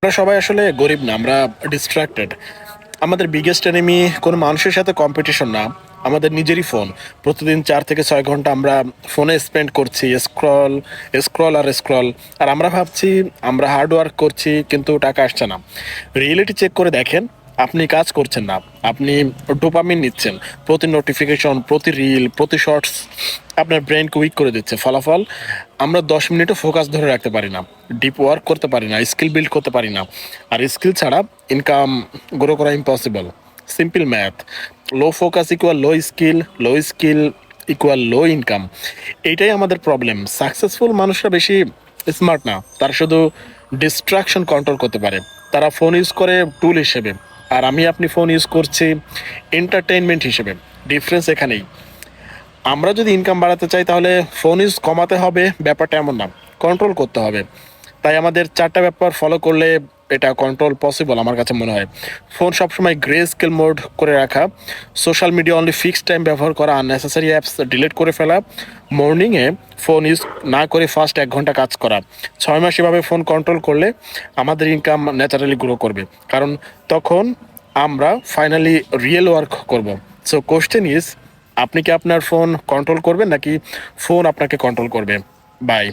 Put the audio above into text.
আমরা সবাই আসলে গরিব না, আমরা ডিস্ট্রাক্টেড। আমাদের বিগেস্ট এনিমি কোনো মানুষের সাথে কম্পিটিশন না, আমাদের নিজেরই ফোন। প্রতিদিন 4 থেকে 6 ঘন্টা আমরা ফোনে স্পেন্ড করছি, স্ক্রল স্ক্রল আর স্ক্রল। আর আমরা ভাবছি আমরা হার্ড ওয়ার্ক করছি কিন্তু টাকা আসছে না। রিয়েলিটি চেক করে দেখেন, আপনি কাজ করছেন না, আপনি ডোপামিন নিচ্ছেন। প্রতি নোটিফিকেশন, প্রতি রিল, প্রতি শর্টস আপনার ব্রেনকে উইক করে দিচ্ছে। ফলাফল, আমরা 10 মিনিটও ফোকাস ধরে রাখতে পারি না, ডিপ ওয়ার্ক করতে পারি না, স্কিল বিল্ড করতে পারি না। আর স্কিল ছাড়া ইনকাম গ্রো করা impossible. Simple math, low focus equal low skill, low skill equal low income. এইটাই আমাদের প্রবলেম। সাকসেসফুল মানুষরা বেশি স্মার্ট না, তারা শুধু ডিস্ট্রাকশন কন্ট্রোল করতে পারে। তারা ফোন ইউজ করে টুল হিসেবে, আর আমি আপনি ফোন ইউজ করছি এন্টারটেইনমেন্ট হিসেবে। ডিফারেন্স এখানেই। আমরা যদি ইনকাম বাড়াতে চাই তাহলে ফোন ইউজ কমাতে হবে, ব্যাপারটা এমন না, কন্ট্রোল করতে হবে। তাই আমাদের 4টা ব্যাপার ফলো করলে এটা কন্ট্রোল পসিবল আমার কাছে মনে হয়। ফোন সবসময় গ্রে স্কেল মোড করে রাখা, social media only fixed time ব্যবহার করা, আননেসেসারি অ্যাপস ডিলিট করে ফেলা, মর্নিংয়ে ফোন ইউজ না করে ফার্স্ট 1 ঘন্টা কাজ করা। 6 মাস এভাবে ফোন কন্ট্রোল করলে আমাদের ইনকাম ন্যাচারালি গ্রো করবে, কারণ তখন আমরা ফাইনালি রিয়েল ওয়ার্ক করব। সো কোশ্চেন ইজ, আপনি কি আপনার ফোন কন্ট্রোল করবেন নাকি ফোন আপনাকে কন্ট্রোল করবে? বাই।